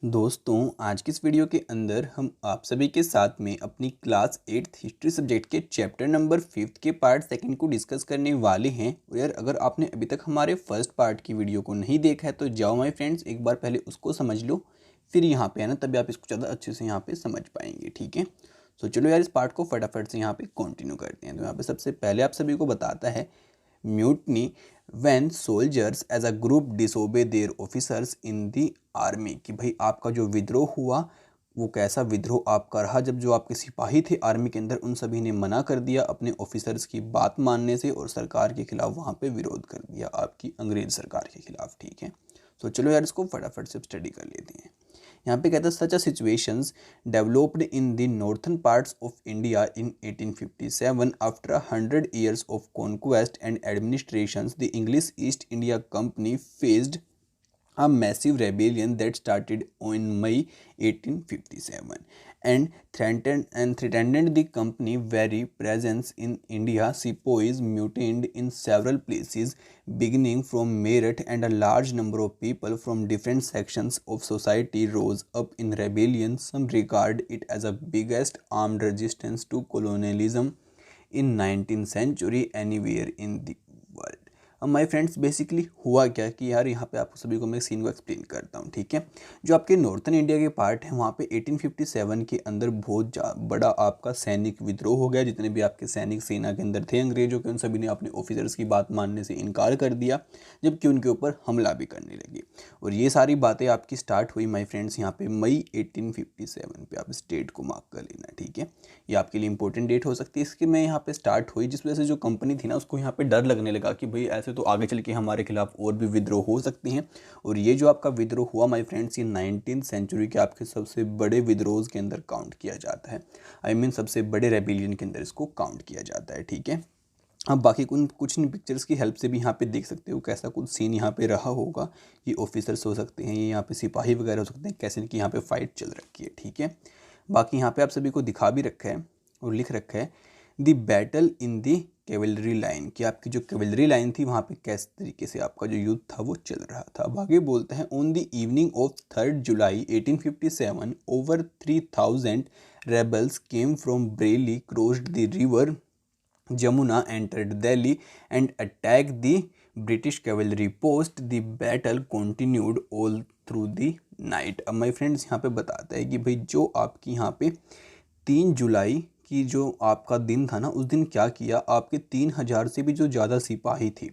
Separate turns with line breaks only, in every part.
दोस्तों, आज की इस वीडियो के अंदर हम आप सभी के साथ में अपनी क्लास 8th हिस्ट्री सब्जेक्ट के चैप्टर नंबर 5th के पार्ट सेकंड को डिस्कस करने वाले हैं। और यार, अगर आपने अभी तक हमारे फर्स्ट पार्ट की वीडियो को नहीं देखा है तो जाओ माय फ्रेंड्स, एक बार पहले उसको समझ लो, फिर यहाँ पे है ना, तभी आप इसको ज़्यादा अच्छे से यहाँ पे समझ पाएंगे। ठीक है, तो चलो यार, इस पार्ट को फटाफट से यहाँ पे कंटिन्यू करते हैं। तो यहाँ पे सबसे पहले आप सभी को बताता है mutiny when soldiers as a group disobey their officers in the army. कि भाई आपका जो विद्रोह हुआ वो कैसा विद्रोह आपका रहा, जब जो आपके सिपाही थे आर्मी के अंदर उन सभी ने मना कर दिया अपने ऑफिसर्स की बात मानने से और सरकार के खिलाफ वहाँ पे विरोध कर दिया, आपकी अंग्रेज सरकार के खिलाफ। ठीक है, तो चलो यार, इसको फटाफट से स्टडी कर लेते हैं। यहाँ पे कहता है such a situations developed in the northern parts of India in 1857 after 100 years of conquest and administrations. The English East India Company faced a massive rebellion that started on May 1857 and threatened the company very presence in India. Sepoys mutinied in several places, beginning from Meerut, and a large number of people from different sections of society rose up in rebellion. Some regard it as the biggest armed resistance to colonialism in 19th century anywhere in the world. अब my friends, basically हुआ क्या कि यार, यहाँ पे आपको सभी को मैं सीन को एक्सप्लेन करता हूँ। ठीक है, जो आपके नॉर्थन इंडिया के पार्ट है वहाँ पे 1857 के अंदर बहुत बड़ा आपका सैनिक विद्रोह हो गया। जितने भी आपके सैनिक सेना के अंदर थे अंग्रेजों के, उन सभी ने अपने ऑफिसर्स की बात मानने से इनकार कर दिया, जबकि उनके ऊपर हमला भी करने लगे। और ये सारी बातें आपकी स्टार्ट हुई माई फ्रेंड्स यहाँ पे मई 1857 पे। आप इस डेट को मार्क कर लेना। ठीक है, ये आपके लिए इंपॉर्टेंट डेट हो सकती है। इसके में यहाँ पे स्टार्ट हुई, जिस वजह से जो कंपनी थी ना, उसको यहाँ पे डर लगने लगा कि भाई ऐसे तो आगे चल के हमारे खिलाफ और भी विद्रोह हो सकते हैं। और ये जो आपका विद्रोह हुआ माय फ्रेंड्स, ये 19th सेंचुरी के आपके सबसे बड़े विद्रोह के अंदर काउंट किया जाता है। आई मीन सबसे बड़े रेबिलियन के अंदर इसको काउंट किया जाता है। ठीक है, अब बाकी कुछ इन पिक्चर्स की हेल्प से भी यहाँ पे देख सकते हो कैसा कुछ सीन यहाँ पे रहा होगा। ये ऑफिसर्स हो सकते हैं, ये यहाँ पे सिपाही वगैरह हो सकते हैं, कैसे इनकी यहाँ पे फाइट चल रखी है। ठीक है, बाकी यहाँ पे आप सभी को दिखा भी रखा है और लिख रखा है the battle in the cavalry line, कि आपकी जो कैवलरी लाइन थी वहाँ पे किस तरीके से आपका जो युद्ध था वो चल रहा था। अब आगे बोलते हैं on the evening of 3 July 1857 over 3000 rebels came from Bareilly, crossed the river Jamuna, entered Delhi and attacked the British cavalry post. The battle continued all through the night. अब माय फ्रेंड्स यहाँ पे बताता है कि भाई जो आपकी यहाँ पे 3 जुलाई की जो आपका दिन था ना, उस दिन क्या किया, आपके 3000 से भी जो ज़्यादा सिपाही थे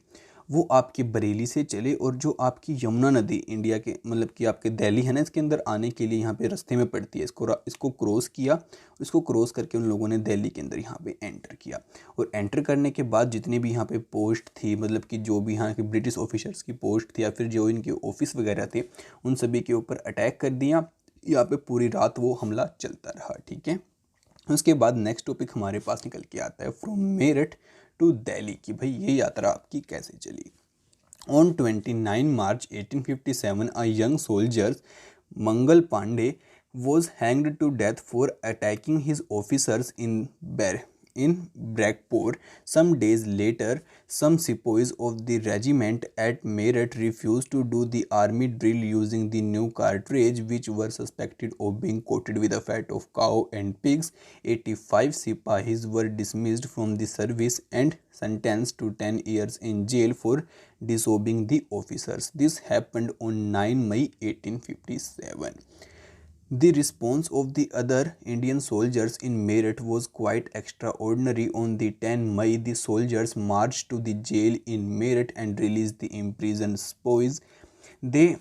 वो आपके बरेली से चले, और जो आपकी यमुना नदी इंडिया के मतलब कि आपके दिल्ली है ना, इसके अंदर आने के लिए यहाँ पे रास्ते में पड़ती है, इसको क्रॉस किया। इसको क्रॉस करके उन लोगों ने दिल्ली के अंदर यहाँ पे एंटर किया। और एंटर करने के बाद जितने भी यहाँ पे पोस्ट थी, मतलब कि जो भी यहाँ के ब्रिटिश ऑफिसर्स की पोस्ट थी या फिर जो इनके ऑफिस वगैरह थे, उन सभी के ऊपर अटैक कर दिया। यहाँ पे पूरी रात वो हमला चलता रहा। ठीक है, उसके बाद नेक्स्ट टॉपिक हमारे पास निकल के आता है फ्रॉम मेरठ टू दिल्ली, कि भाई ये यात्रा आपकी कैसे चली। On 29 March 1857 a young soldier Mangal Pandey was hanged to death for attacking his officers in Brakpur. Some days later, some sepoys of the regiment at Meerut refused to do the army drill using the new cartridge, which were suspected of being coated with the fat of cow and pigs. 85 sipahis were dismissed from the service and sentenced to 10 years in jail for disobeying the officers. This happened on 9 May 1857. The response of the other Indian soldiers in Meerut was quite extraordinary. On the 10 May, the soldiers marched to the jail in Meerut and released the imprisoned sepoys. They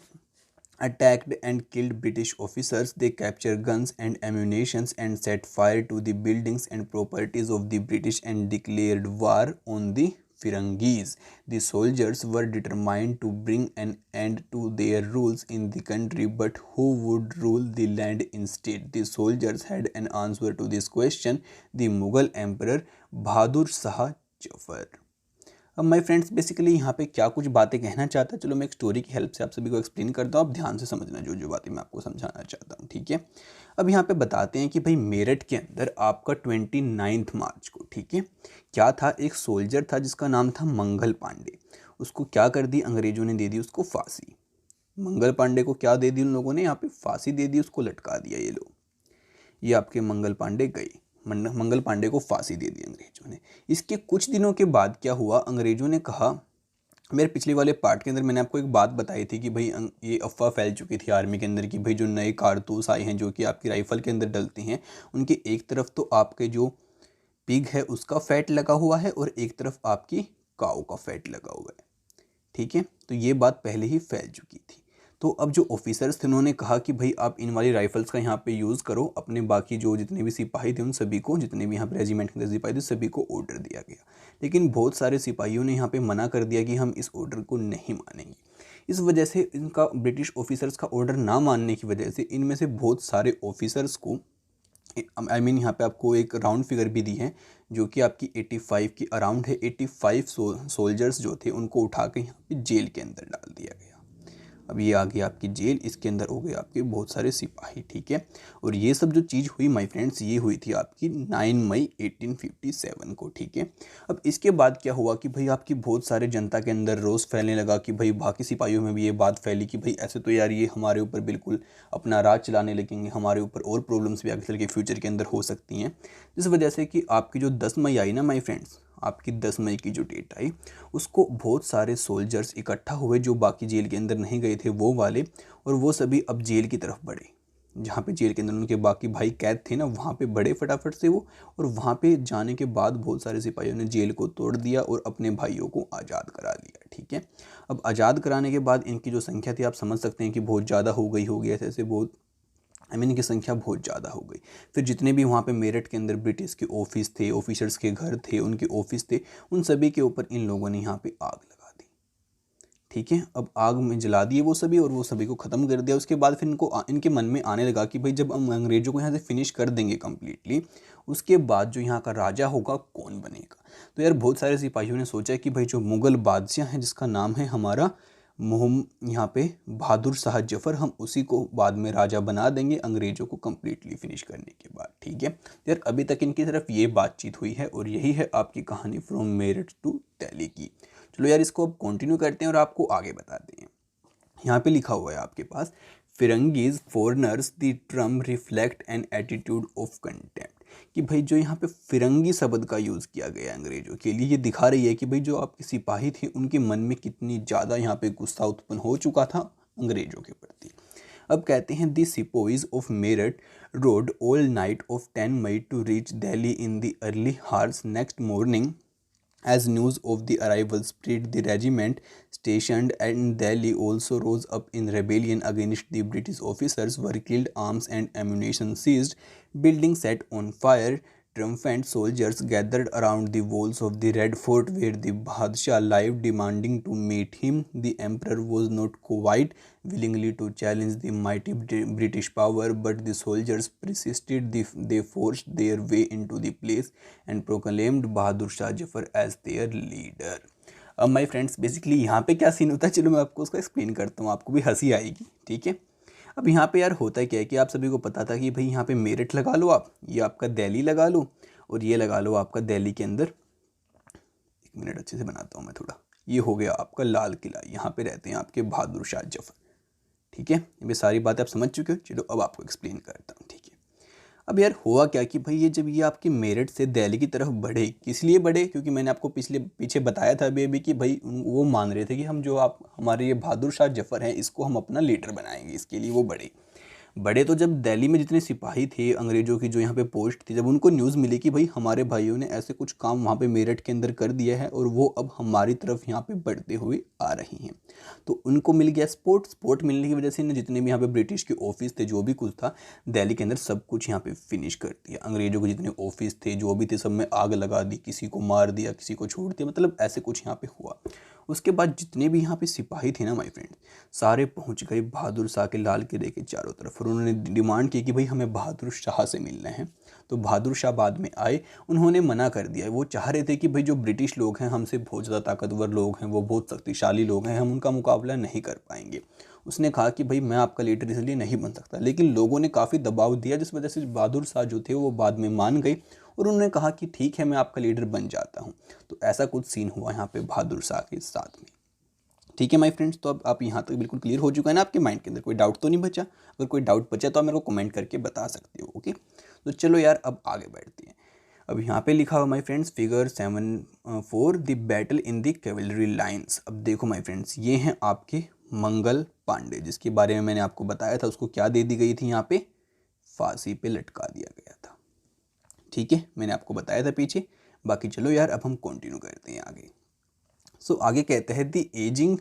attacked and killed British officers. They captured guns and ammunition and set fire to the buildings and properties of the British and declared war on the Firangis. The soldiers were determined to bring an end to their rules in the country, but who would rule the land instead? The soldiers had an answer to this question: the Mughal Emperor Bahadur Shah Jafar. अब my friends, basically यहाँ पे क्या कुछ बातें कहना चाहता है, चलो मैं एक स्टोरी की हेल्प से आप सभी को एक्सप्लेन करता हूँ। आप ध्यान से समझना जो जो बातें मैं आपको समझाना चाहता हूँ। ठीक है, अब यहाँ पे बताते हैं कि भाई मेरठ के अंदर आपका 29 मार्च को, ठीक है, क्या था, एक सोल्जर था जिसका नाम था मंगल पांडे। उसको क्या कर दी, अंग्रेजों ने दे दी उसको फांसी। मंगल पांडे को क्या दे दी उन लोगों ने, यहाँ पे फांसी दे दी, उसको लटका दिया। ये लोग, ये आपके मंगल पांडे गए, मंगल पांडे को फांसी दे दी अंग्रेजों ने। इसके कुछ दिनों के बाद क्या हुआ, अंग्रेजों ने कहा, मेरे पिछले वाले पार्ट के अंदर मैंने आपको एक बात बताई थी कि भाई ये अफवाह फैल चुकी थी आर्मी के अंदर कि भाई जो नए कारतूस आए हैं जो कि आपकी राइफल के अंदर डलते हैं, उनके एक तरफ तो आपके जो पिग है उसका फैट लगा हुआ है और एक तरफ आपकी काऊ का फैट लगा हुआ है। ठीक है, तो ये बात पहले ही फैल चुकी थी। तो अब जो ऑफिसर्स थे उन्होंने कहा कि भाई आप इन वाली राइफल्स का यहाँ पे यूज़ करो, अपने बाकी जो जितने भी सिपाही थे उन सभी को, जितने भी यहाँ पे रेजिमेंट के अंदर सिपाही थे सभी को ऑर्डर दिया गया। लेकिन बहुत सारे सिपाहियों ने यहाँ पे मना कर दिया कि हम इस ऑर्डर को नहीं मानेंगे। इस वजह से इनका ब्रिटिश ऑफिसर्स का ऑर्डर ना मानने की वजह से इनमें से बहुत सारे ऑफिसर्स को यहाँ पे आपको एक राउंड फिगर भी दी है जो कि आपकी 85 की अराउंड है। 85 सोल्जर्स जो थे उनको उठा के यहाँ पे जेल के अंदर डाल दिया गया। अब ये आ गई आपकी जेल, इसके अंदर हो गए आपके बहुत सारे सिपाही। ठीक है, और ये सब जो चीज़ हुई माय फ्रेंड्स, ये हुई थी आपकी 9 मई 1857 को। ठीक है, अब इसके बाद क्या हुआ कि भाई आपकी बहुत सारे जनता के अंदर रोष फैलने लगा कि भाई बाकी सिपाहियों में भी ये बात फैली कि भाई ऐसे तो यार ये हमारे ऊपर बिल्कुल अपना राज चलाने लगेंगे, हमारे ऊपर और प्रॉब्लम्स भी आगे चल के फ्यूचर के अंदर हो सकती हैं। जिस वजह से कि आपकी जो 10 मई आई ना माय फ्रेंड्स, आपकी 10 मई की जो डेट आई उसको बहुत सारे सोल्जर्स इकट्ठा हुए जो बाकी जेल के अंदर नहीं गए थे वो वाले, और वो सभी अब जेल की तरफ बढ़े। जहाँ पे जेल के अंदर उनके बाकी भाई कैद थे ना, वहाँ पे बढ़े फटाफट से वो, और वहाँ पे जाने के बाद बहुत सारे सिपाहियों ने जेल को तोड़ दिया और अपने भाइयों को आज़ाद करा दिया। ठीक है, अब आज़ाद कराने के बाद इनकी जो संख्या थी आप समझ सकते हैं कि बहुत ज़्यादा हो गई होगी, ऐसे ऐसे बहुत इनकी संख्या बहुत ज़्यादा हो गई। फिर जितने भी वहाँ पे मेरठ के अंदर ब्रिटिश के ऑफिस थे, ऑफिसर्स के घर थे, उनके ऑफिस थे, उन सभी के ऊपर इन लोगों ने यहाँ पे आग लगा दी। ठीक है, अब आग में जला दिए वो सभी और वो सभी को ख़त्म कर दिया। उसके बाद फिर इनके मन में आने लगा कि भाई जब हम अंग्रेज़ों को यहाँ से फिनिश कर देंगे कम्प्लीटली, उसके बाद जो यहाँ का राजा होगा कौन बनेगा। तो यार बहुत सारे सिपाहियों ने सोचा कि भाई जो मुग़ल बादशाह है जिसका नाम है हमारा यहाँ पे बहादुर शाह जफ़र, हम उसी को बाद में राजा बना देंगे अंग्रेज़ों को कम्प्लीटली फिनिश करने के बाद। ठीक है, तो यार अभी तक इनकी तरफ ये बातचीत हुई है और यही है आपकी कहानी फ्रॉम मेरठ टू दिल्ली की। चलो यार इसको अब कंटिन्यू करते हैं और आपको आगे बताते हैं। यहाँ पे लिखा हुआ है आपके पास, firangis foreigners the term reflect an attitude of contempt, कि भाई जो यहाँ पे फिरंगी शब्द का यूज़ किया गया है अंग्रेज़ों के लिए, ये दिखा रही है कि भाई जो आपके सिपाही थे उनके मन में कितनी ज़्यादा यहाँ पे गुस्सा उत्पन्न हो चुका था अंग्रेज़ों के प्रति। अब कहते हैं the sepoys of Meerut rode all night of 10 May to reach Delhi in the early hours next morning. As news of the arrival spread, the regiment stationed in Delhi also rose up in rebellion against the British officers were killed, arms and ammunition seized, buildings set on fire. Triumphant soldiers gathered around the walls of the Red Fort where the Badshah lived, demanding to meet him. The emperor was not quite willingly to challenge the mighty British power, but the soldiers persisted. They forced their way into the place and proclaimed Bahadur Shah Jafar as their leader. अब my friends basically यहाँ पे क्या scene होता है, चलो मैं आपको उसको एक्सप्लेन करता हूँ, आपको भी हंसी आएगी। ठीक है, अब यहाँ पे यार होता क्या है कि आप सभी को पता था कि भाई यहाँ पे मेरठ लगा लो, आप ये आपका दिल्ली लगा लो और ये लगा लो आपका दिल्ली के अंदर, एक मिनट अच्छे से बनाता हूँ मैं थोड़ा, ये हो गया आपका लाल किला, यहाँ पे रहते हैं आपके बहादुर शाह जफर। ठीक है, ये सारी बातें आप समझ चुके हो, चलो अब आपको एक्सप्लेन करता हूँ। ठीक है, अब यार हुआ क्या कि भाई ये जब ये आपके मेरठ से दिल्ली की तरफ बढ़े, किस लिए बढ़े, क्योंकि मैंने आपको पीछे बताया था अभी कि भाई वो मान रहे थे कि हम जो आप हमारे ये बहादुर शाह जफर हैं इसको हम अपना लीडर बनाएंगे, इसके लिए वो बढ़े। तो जब दिल्ली में जितने सिपाही थे अंग्रेज़ों की जो यहाँ पे पोस्ट थी, जब उनको न्यूज़ मिली कि भाई हमारे भाइयों ने ऐसे कुछ काम वहाँ पे मेरठ के अंदर कर दिया है और वो अब हमारी तरफ यहाँ पे बढ़ते हुए आ रही हैं, तो उनको मिल गया सपोर्ट मिलने की वजह से जितने भी यहाँ पे ब्रिटिश के ऑफिस थे, जो भी कुछ था दिल्ली के अंदर सब कुछ यहाँ पे फिनिश कर दिया। अंग्रेज़ों के जितने ऑफिस थे जो भी थे सब में आग लगा दी, किसी को मार दिया, किसी को छोड़ दिया, मतलब ऐसे कुछ यहाँ पे हुआ। उसके बाद जितने भी यहाँ पे सिपाही थे ना माय फ्रेंड, सारे पहुँच गए बहादुर शाह के लाल किले के चारों तरफ और उन्होंने डिमांड की कि भाई हमें बहादुर शाह से मिलना है। तो बहादुर शाह बाद में आए, उन्होंने मना कर दिया। वो चाह रहे थे कि भाई जो ब्रिटिश लोग हैं हमसे बहुत ज़्यादा ताकतवर लोग हैं, वो बहुत शक्तिशाली लोग हैं, हम उनका मुकाबला नहीं कर पाएंगे। उसने कहा कि भाई मैं आपका लीडर इसलिए नहीं बन सकता, लेकिन लोगों ने काफ़ी दबाव दिया जिस वजह से बहादुर शाह जो थे वो बाद में मान गए और उन्होंने कहा कि ठीक है मैं आपका लीडर बन जाता हूँ। तो ऐसा कुछ सीन हुआ यहाँ पे बहादुर शाह के साथ में। ठीक है माय फ्रेंड्स, तो अब आप यहाँ तक बिल्कुल क्लियर हो चुका है ना आपके माइंड के अंदर, कोई डाउट तो नहीं बचा? अगर कोई डाउट बचा तो आप मेरे को कमेंट करके बता सकते हो। ओके, तो चलो यार अब आगे बढ़ते हैं। अब यहाँ पे लिखा हुआ my friends figure 7 the battle in the cavalry lines. अब देखो माय फ्रेंड्स, ये हैं आपके मंगल पांडे, जिसके बारे में मैंने आपको बताया था। उसको क्या दे दी गई थी? यहाँ पे फांसी पे लटका दिया गया था। ठीक है, मैंने आपको बताया था पीछे। बाकी चलो यार अब हम कंटिन्यू करते हैं आगे। सो आगे कहते हैं the ageing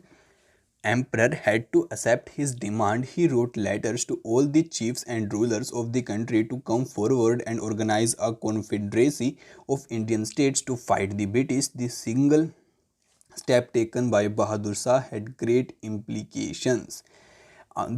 emperor had to accept his demand. He wrote letters to all the chiefs and rulers of the country to come forward and organize a confederacy of Indian states to fight the British. The single step taken by Bahadur Shah had great implications.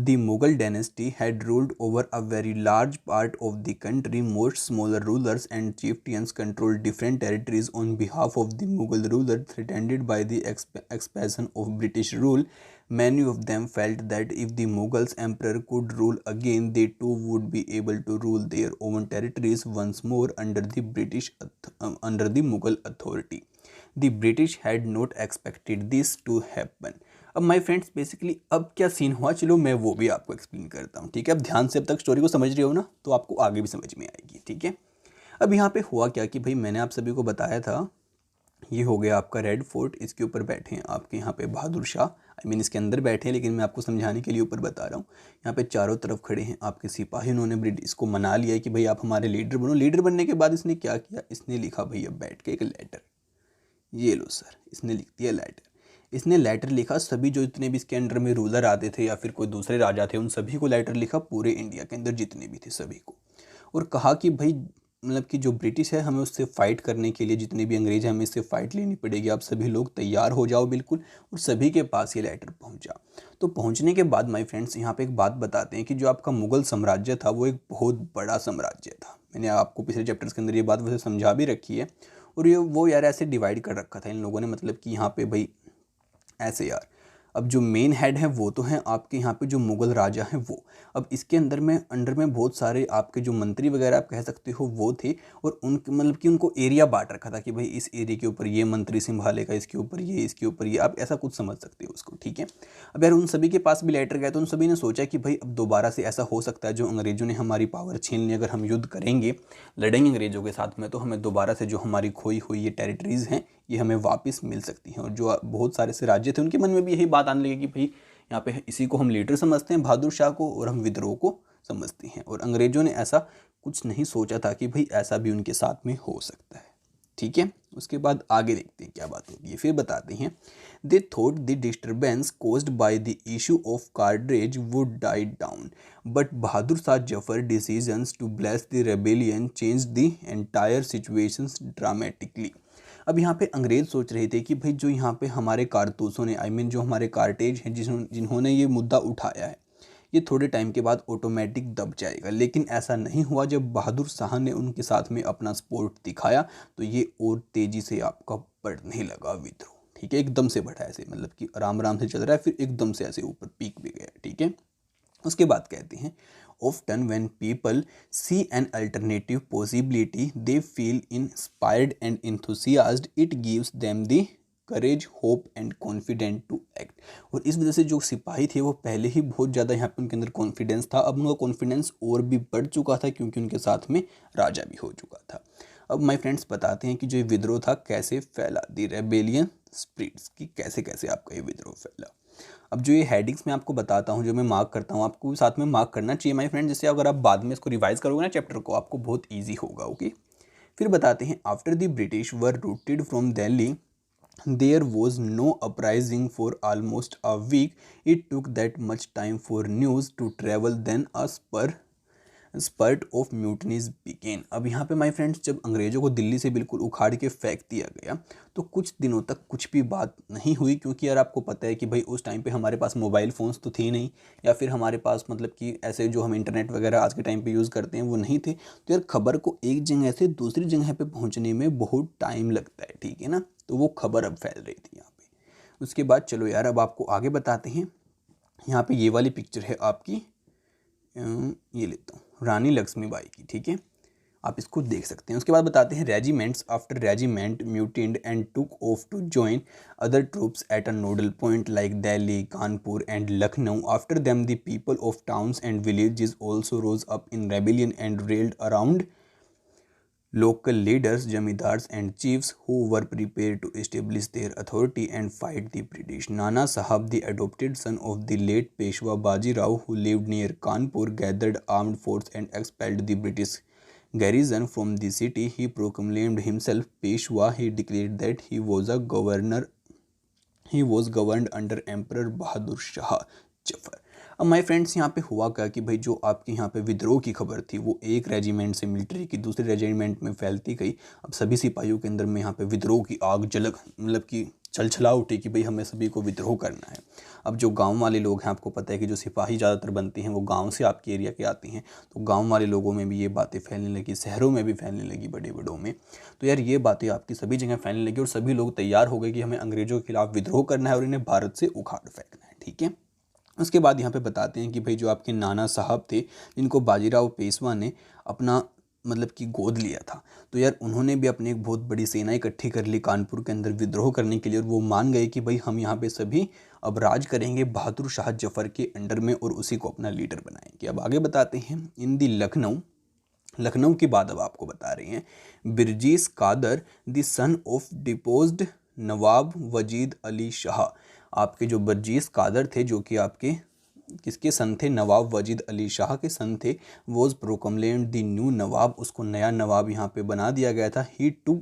The Mughal dynasty had ruled over a very large part of the country. Most smaller rulers and chieftains controlled different territories on behalf of the Mughal ruler, threatened by the expansion of British rule. Many of them felt that if the Mughals emperor could rule again, they too would be able to rule their own territories once more under the Mughal authority. The British had not expected this to happen. अब my friends basically अब क्या scene हुआ, चलो मैं वो भी आपको explain करता हूँ। ठीक है, अब ध्यान से अब तक स्टोरी को समझ रहे हो ना, तो आपको आगे भी समझ में आएगी। ठीक है, अब यहाँ पे हुआ क्या कि भाई मैंने आप सभी को बताया था, ये हो गया आपका रेड फोर्ट, इसके ऊपर बैठे हैं आपके यहाँ पे बहादुर शाह। आई मीन इसके अंदर बैठे हैं, लेकिन मैं आपको समझाने के लिए ऊपर बता रहा हूँ। यहाँ पे चारों तरफ खड़े हैं आपके सिपाही। उन्होंने ब्रिटिश को मना लिया है कि भाई आप हमारे लीडर बनो। लीडर बनने के बाद इसने क्या किया, इसने लिखा भैया बैठ के एक लेटर। ये लो सर, इसने लिख दिया लेटर। इसने लेटर लिखा, सभी जो इतने भी इसके अंडर में रूलर आते थे या फिर कोई दूसरे राजा थे, उन सभी को लेटर लिखा, पूरे इंडिया के अंदर जितने भी थे सभी को। और कहा कि भाई मतलब कि जो ब्रिटिश है हमें उससे फाइट करने के लिए, जितने भी अंग्रेज हैं हमें इससे फाइट लेनी पड़ेगी, आप सभी लोग तैयार हो जाओ बिल्कुल। और सभी के पास ये लेटर पहुंचा। तो पहुंचने के बाद माय फ्रेंड्स यहाँ पे एक बात बताते हैं कि जो आपका मुगल साम्राज्य था वो एक बहुत बड़ा साम्राज्य था। मैंने आपको पिछले चैप्टर्स के अंदर ये बात वैसे समझा भी रखी है। और ये वो यार ऐसे डिवाइड कर रखा था इन लोगों ने, मतलब कि यहाँ पे भाई ऐसे यार। अब जो मेन हेड है वो तो हैं आपके यहाँ पे जो मुग़ल राजा हैं वो। अब इसके अंडर में बहुत सारे आपके जो मंत्री वगैरह आप कह सकते हो वो थे। और उनके मतलब कि उनको एरिया बांट रखा था कि भाई इस एरिया के ऊपर ये मंत्री संभालेगा, इसके ऊपर ये, इसके ऊपर ये, आप ऐसा कुछ समझ सकते हो उसको। ठीक है, अब यार उन सभी के पास भी लेटर गया तो उन सभी ने सोचा कि भाई अब दोबारा से ऐसा हो सकता है, जो अंग्रेज़ों ने हमारी पावर छीन ली, अगर हम युद्ध करेंगे, लड़ेंगे अंग्रेज़ों के साथ में, तो हमें दोबारा से जो हमारी खोई हुई ये टेरिटरीज़ हैं ये हमें वापस मिल सकती हैं। और जो बहुत सारे से राज्य थे उनके मन में भी यही बात आने लगी कि भाई यहाँ पे इसी को हम लीडर समझते हैं बहादुर शाह को, और हम विद्रोह को समझते हैं। और अंग्रेज़ों ने ऐसा कुछ नहीं सोचा था कि भाई ऐसा भी उनके साथ में हो सकता है। ठीक है, उसके बाद आगे देखते हैं क्या बात होगी, फिर बताते हैं। They thought the disturbance caused by the issue of cartridges would die down, but Bahadur Shah Zafar decisions to bless the rebellion change the entire situations dramatically. अब यहाँ पे अंग्रेज सोच रहे थे कि भाई जो यहाँ पे हमारे कारतूसों ने, आई मीन जो हमारे कार्टेज हैं जिन्होंने ये मुद्दा उठाया है, ये थोड़े टाइम के बाद ऑटोमेटिक दब जाएगा। लेकिन ऐसा नहीं हुआ। जब बहादुर शाह ने उनके साथ में अपना सपोर्ट दिखाया तो ये और तेज़ी से आपका बढ़ने लगा विद्रोह। ठीक है, एकदम से बढ़ा ऐसे, मतलब कि आराम आराम से चल रहा है, फिर एकदम से ऐसे ऊपर पीक भी गया। ठीक है, उसके बाद कहते हैं often when people see an alternative possibility they feel inspired and enthusiastic. It gives them the courage, hope and confident to act. और इस वजह से जो सिपाही थे वो पहले ही बहुत ज़्यादा यहाँ पे उनके अंदर कॉन्फिडेंस था, अब उनका कॉन्फिडेंस और भी बढ़ चुका था क्योंकि उनके साथ में राजा भी हो चुका था। अब माय फ्रेंड्स बताते हैं कि जो ये विद्रोह था कैसे फैला, द रेबेलियन स्प्रिट्स, कि कैसे कैसे आपका ये विद्रोह फैला। अब जो ये हेडिंग्स मैं आपको बताता हूँ, जो मैं मार्क करता हूँ, आपको साथ में मार्क करना चाहिए माय फ्रेंड, जिससे अगर आप बाद में इसको रिवाइज करोगे ना चैप्टर को, आपको बहुत ईजी होगा। ओके, फिर बताते हैं after the British were rooted from Delhi there was no uprising for almost a week. It took that much time for news to travel, then a spurt of mutinies began. अब यहाँ पे my friends जब अंग्रेज़ों को दिल्ली से बिल्कुल उखाड़ के फेंक दिया गया तो कुछ दिनों तक कुछ भी बात नहीं हुई, क्योंकि यार आपको पता है कि भाई उस टाइम पे हमारे पास मोबाइल फ़ोन्स तो थे नहीं, या फिर हमारे पास मतलब कि ऐसे जो हम इंटरनेट वगैरह आज के टाइम पे यूज़ करते हैं वो नहीं थे। तो यार खबर को एक जगह से दूसरी जगह पे पहुँचने में बहुत टाइम लगता है। ठीक है ना, तो वो खबर अब फैल रही थी यहाँ पे। उसके बाद चलो यार अब आपको आगे बताते हैं। यहाँ पे ये वाली पिक्चर है आपकी, ये लेता हूँ, रानी लक्ष्मीबाई की। ठीक है, आप इसको देख सकते हैं। उसके बाद बताते हैं regiments after regiment mutinied and took off to join other troops at a nodal point like Delhi, Kanpur and Lucknow. After them the people of towns and villages also rose up in rebellion and rallied around local leaders, jamidars and chiefs who were prepared to establish their authority and fight the British. Nana Sahab, the adopted son of the late Peshwa Baji Rao, who lived near Kanpur, gathered armed force and expelled the British garrison from the city. He proclaimed himself Peshwa. He declared that he was a governor. He was governed under Emperor Bahadur Shah Jafar. अब my friends यहाँ पे हुआ क्या कि भाई जो आपके यहाँ पे विद्रोह की खबर थी वो एक रेजिमेंट से मिलिट्री की दूसरे रेजिमेंट में फैलती गई। अब सभी सिपाहियों के अंदर में यहाँ पे विद्रोह की आग जलक मतलब कि छलछला उठी कि भाई हमें सभी को विद्रोह करना है। अब जो गांव वाले लोग हैं, आपको पता है कि जो सिपाही ज़्यादातर बनते हैं वो गांव से आपके एरिया के आते हैं, तो गांव वाले लोगों में भी ये बातें फैलने लगी, शहरों में भी फैलने लगी, बड़े बड़ों में। तो यार ये बातें आपकी सभी जगह फैलने लगी और सभी लोग तैयार हो गए कि हमें अंग्रेज़ों के खिलाफ विद्रोह करना है और इन्हें भारत से उखाड़ फेंकना है। ठीक है, उसके बाद यहाँ पे बताते हैं कि भाई जो आपके नाना साहब थे जिनको बाजीराव पेशवा ने अपना मतलब कि गोद लिया था, तो यार उन्होंने भी अपनी एक बहुत बड़ी सेना इकट्ठी कर ली कानपुर के अंदर विद्रोह करने के लिए, और वो मान गए कि भाई हम यहाँ पे सभी अब राज करेंगे बहादुर शाह जफर के अंडर में और उसी को अपना लीडर बनाएंगे। अब आगे बताते हैं इन दी लखनऊ की बात अब आपको बता रहे हैं। Birjees Kader the son of deposed नवाब वजीद अली शाह, आपके जो बरजीस कादर थे जो कि आपके किसके सन थे, नवाब वजीद अली शाह के सन थे, was proclaimed the new nawab, उसको नया नवाब यहाँ पे बना दिया गया था। He to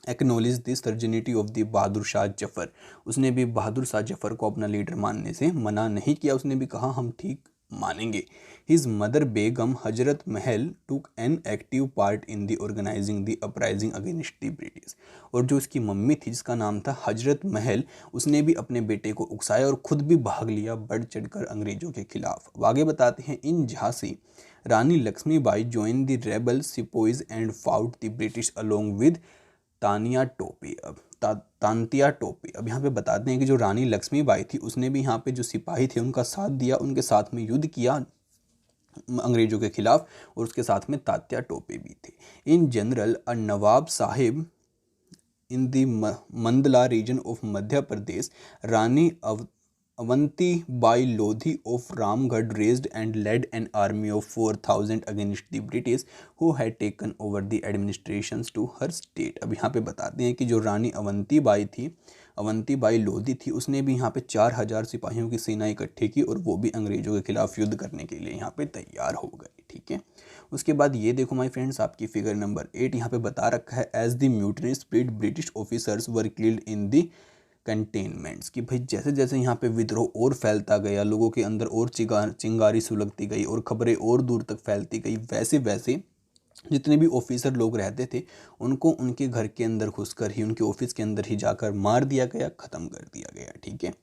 acknowledge the suzerainty of the Bahadur Shah Zafar, उसने भी बहादुर शाह जफर को अपना लीडर मानने से मना नहीं किया, उसने भी कहा हम ठीक मानेंगे। His mother Begum Hazrat Mahal took an active part in the organizing the uprising against the British, और जो उसकी मम्मी थी जिसका नाम था हजरत महल, उसने भी अपने बेटे को उकसाया और खुद भी भाग लिया बढ़ चढ़कर अंग्रेजों के खिलाफ। आगे बताते हैं in Jhansi Rani Lakshmibai join the rebel sepoys and fought the British along with Tantia Tope. अब तांतिया टोपी, अब यहाँ पे बताते हैं कि जो रानी लक्ष्मीबाई थी उसने भी यहाँ पे जो सिपाही थे उनका साथ दिया, उनके साथ में युद्ध किया अंग्रेजों के खिलाफ, और उसके साथ में तात्या टोपे भी थे। In general a nawab sahib in the Mandla region of Madhya Pradesh, Rani Avanti Bai Lodhi of Ramgarh raised and led an army of 4000 against the British who had taken over the administrations to her state. अब यहाँ पे बताते हैं कि जो रानी अवंती बाई लोधी थी, उसने भी यहाँ पे 4000 सिपाहियों की सेना इकट्ठी की और वो भी अंग्रेजों के खिलाफ युद्ध करने के लिए यहाँ पे तैयार हो गए। ठीक है, उसके बाद ये देखो माय फ्रेंड्स आपकी फिगर नंबर 8 यहाँ पे बता रखा है as the mutiny spread British officers were killed in the cantonments, कि भाई जैसे जैसे यहाँ पे विद्रोह और फैलता गया, लोगों के अंदर और चिंगारी सुलगती गई और खबरें और दूर तक फैलती गई, वैसे वैसे जितने भी ऑफिसर लोग रहते थे उनको उनके घर के अंदर घुसकर ही उनके ऑफिस के अंदर ही जाकर मार दिया गया, ख़त्म कर दिया गया। ठीक है,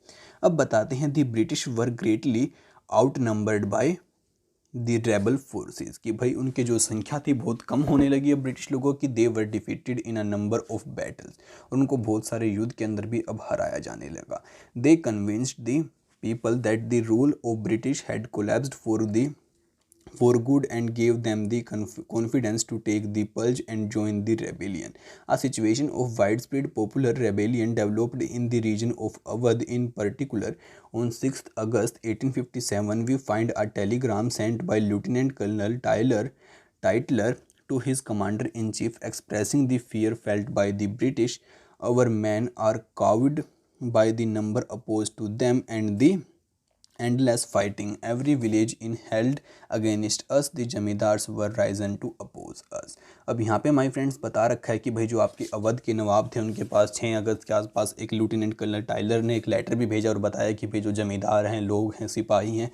अब बताते हैं the British were greatly outnumbered by the rebel forces, कि भाई उनके जो संख्या थी बहुत कम होने लगी है ब्रिटिश लोगों की। They were defeated in a number of battles, और उनको बहुत सारे युद्ध के अंदर भी अब हराया जाने लगा। They convinced the people that the rule of British had collapsed for good and gave them the confidence to take the plunge and join the rebellion. A situation of widespread popular rebellion developed in the region of Awadh in particular. On 6th August 1857, we find a telegram sent by Lieutenant Colonel Tytler to his commander-in-chief expressing the fear felt by the British. Our men are cowed by the number opposed to them and the endless fighting. Every village in held against us, the zamindars were risen to oppose us. अब यहाँ पे my friends बता रखा है कि भाई जो आपके अवध के नवाब थे उनके पास 6 अगस्त के आसपास एक लेफ्टिनेंट कर्नल टाइलर ने एक लेटर भी भेजा और बताया कि भाई जो जमींदार हैं, लोग हैं, सिपाही हैं,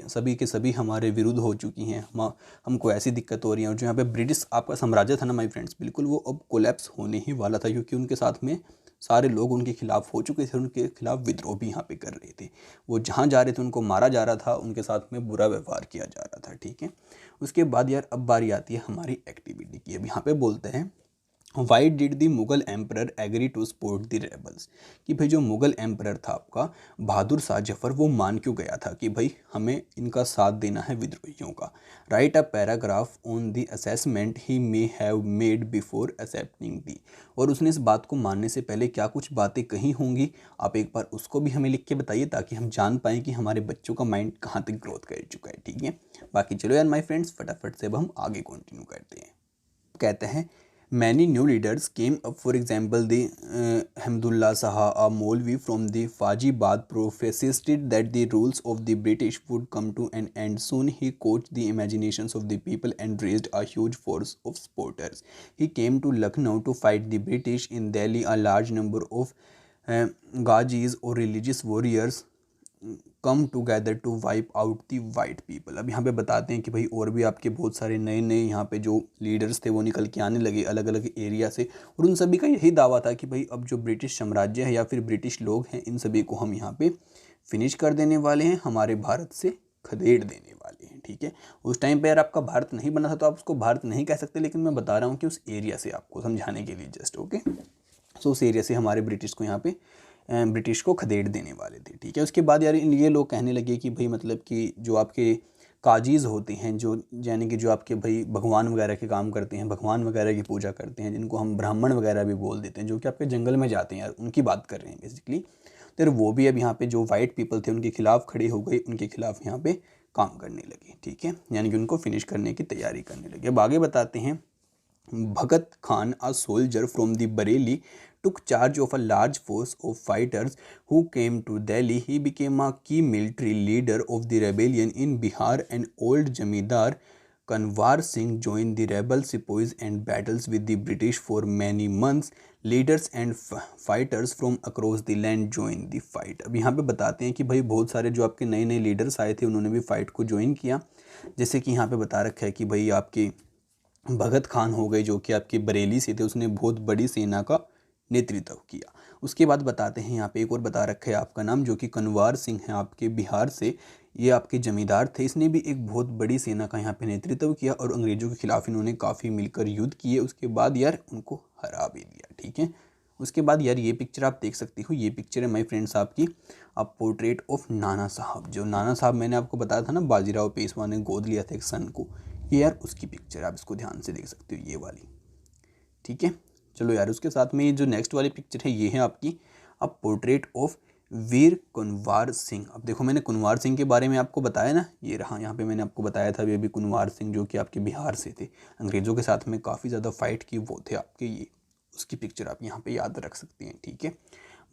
सभी के सभी हमारे विरुद्ध हो चुकी हैं, हमको ऐसी दिक्कत हो रही है। और जो यहाँ पे ब्रिटिश आपका साम्राज्य था ना माय फ्रेंड्स, बिल्कुल वो अब कोलैप्स होने ही वाला था, क्योंकि उनके साथ में सारे लोग उनके खिलाफ हो चुके थे, उनके खिलाफ विद्रोह भी यहाँ पे कर रहे थे। वो जहाँ जा रहे थे उनको मारा जा रहा था, उनके साथ में बुरा व्यवहार किया जा रहा था। ठीक है, उसके बाद यार अब बारी आती है हमारी एक्टिविटी की। अब यहाँ पे बोलते हैं why did the Mughal emperor agree to support the rebels, कि भाई जो मुगल एम्परर था आपका बहादुर शाह जफर, वो मान क्यों गया था कि भाई हमें इनका साथ देना है विद्रोहियों का। Write a paragraph on the assessment he may have made before accepting the, और उसने इस बात को मानने से पहले क्या कुछ बातें कही होंगी, आप एक बार उसको भी हमें लिख के बताइए ताकि हम जान पाएँ कि हमारे बच्चों का माइंड कहाँ तक ग्रोथ कर चुका है। ठीक है, बाकी चलो यार माय फ्रेंड्स, फटाफट से अब हम आगे कंटिन्यू करते हैं। कहते हैं many new leaders came up, for example the Hamdullah Saha, a Maulvi from the Fajibad, professed that the rules of the British would come to an end soon. He caught the imaginations of the people and raised a huge force of supporters. He came to Lucknow to fight the British. In Delhi a large number of Ghazis or religious warriors come together to wipe out the white people. अब यहाँ पे बताते हैं कि भाई और भी आपके बहुत सारे नए नए यहाँ पे जो लीडर्स थे वो निकल के आने लगे अलग अलग एरिया से, और उन सभी का यही दावा था कि भाई अब जो ब्रिटिश साम्राज्य है या फिर ब्रिटिश लोग हैं, इन सभी को हम यहाँ पे फिनिश कर देने वाले हैं, हमारे भारत से खदेड़ देने वाले हैं। ठीक है, उस टाइम पे यार आपका भारत नहीं बना था तो आप उसको भारत नहीं कह सकते, लेकिन मैं बता रहा हूँ कि उस एरिया से आपको समझाने के लिए जस्ट। ओके, सो उस एरिया से हमारे ब्रिटिश को यहाँ पे ब्रिटिश को खदेड़ देने वाले थे। ठीक है, उसके बाद यार ये लोग कहने लगे कि भाई मतलब कि जो आपके काजीज़ होते हैं, जो यानी कि जो आपके भाई भगवान वगैरह के काम करते हैं, भगवान वगैरह की पूजा करते हैं, जिनको हम ब्राह्मण वगैरह भी बोल देते हैं, जो कि आपके जंगल में जाते हैं यार, उनकी बात कर रहे हैं बेसिकली। तो वो भी अब यहाँ पे जो वाइट पीपल थे उनके खिलाफ खड़े हो गए, उनके खिलाफ यहाँ पे काम करने लगे। ठीक है, यानी कि उनको फिनिश करने की तैयारी करने लगे। अब आगे बताते हैं, Bhagat Khan, a soldier from the Bareilly, took charge of a large force of fighters who came to Delhi. He became a key military leader of the rebellion in Bihar. An old Jamidar, Kanwar Singh, joined the rebel sepoys and battles with the British for many months. Leaders and fighters from across the land joined the fight. अब यहाँ पे बताते हैं कि भाई बहुत सारे जो आपके नए नए लीडर्स आए थे उन्होंने भी फाइट को ज्वाइन किया। जैसे कि यहाँ पे बता रखा है कि भाई आपके भगत खान हो गए जो कि आपके बरेली से थे, उसने बहुत बड़ी सेना का नेतृत्व किया। उसके बाद बताते हैं यहाँ पे एक और बता रखा है आपका नाम, जो कि कनवार सिंह है आपके बिहार से, ये आपके जमींदार थे। इसने भी एक बहुत बड़ी सेना का यहाँ पे नेतृत्व किया और अंग्रेज़ों के खिलाफ इन्होंने काफ़ी मिलकर युद्ध किए। उसके बाद यार उनको हरा भी दिया। ठीक है, उसके बाद यार ये पिक्चर आप देख सकती हो, ये पिक्चर है माय फ्रेंड्स आपकी अब पोर्ट्रेट ऑफ नाना साहब। जो नाना साहब मैंने आपको बताया था ना, बाजीराव पेशवा ने गोद लिया था एक सन को, ये यार उसकी पिक्चर, आप इसको ध्यान से देख सकते हो, ये वाली। ठीक है, चलो यार उसके साथ में ये जो नेक्स्ट वाली पिक्चर है ये है आपकी अब पोर्ट्रेट ऑफ वीर कुनवार सिंह। अब देखो मैंने कुनवार सिंह के बारे में आपको बताया ना, ये रहा यहाँ पे मैंने आपको बताया था अभी कुनवार सिंह जो कि आपके बिहार से थे, अंग्रेज़ों के साथ में काफ़ी ज़्यादा फाइट की वो थे आपके, ये उसकी पिक्चर आप यहाँ पे याद रख सकते हैं। ठीक है,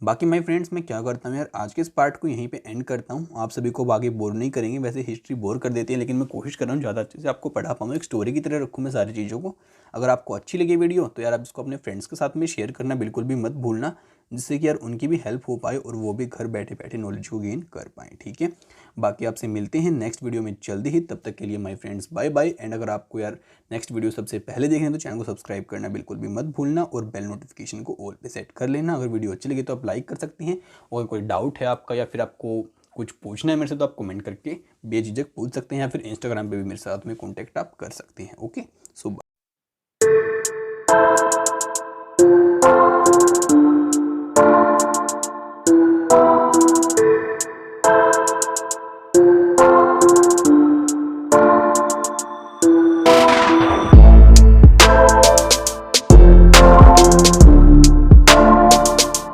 बाकी माय फ्रेंड्स मैं क्या करता हूँ यार, आज के इस पार्ट को यहीं पे एंड करता हूँ। आप सभी को आगे बोर नहीं करेंगे, वैसे हिस्ट्री बोर कर देती है, लेकिन मैं कोशिश कर रहा हूँ ज़्यादा अच्छे से आपको पढ़ा पाऊँ, एक स्टोरी की तरह रखूँ मैं सारी चीज़ों को। अगर आपको अच्छी लगी वीडियो तो यार आप इसको अपने फ्रेंड्स के साथ में शेयर करना बिल्कुल भी मत भूलना, जिससे कि यार उनकी भी हेल्प हो पाए और वो भी घर बैठे बैठे नॉलेज को गेन कर पाएँ। ठीक है, बाकी आपसे मिलते हैं नेक्स्ट वीडियो में जल्दी ही, तब तक के लिए my friends bye bye. And अगर आपको यार नेक्स्ट वीडियो सबसे पहले देखना है तो चैनल को सब्सक्राइब करना बिल्कुल भी मत भूलना और बेल नोटिफिकेशन को ऑल पे सेट कर लेना। अगर वीडियो अच्छी लगी तो आप लाइक कर सकती हैं, और कोई डाउट है आपका या फिर आपको कुछ पूछना है मेरे से तो आप कमेंट करके बेझिझक पूछ सकते हैं, या फिर इंस्टाग्राम पे भी मेरे साथ में कॉन्टैक्ट आप कर सकते हैं। ओके, सो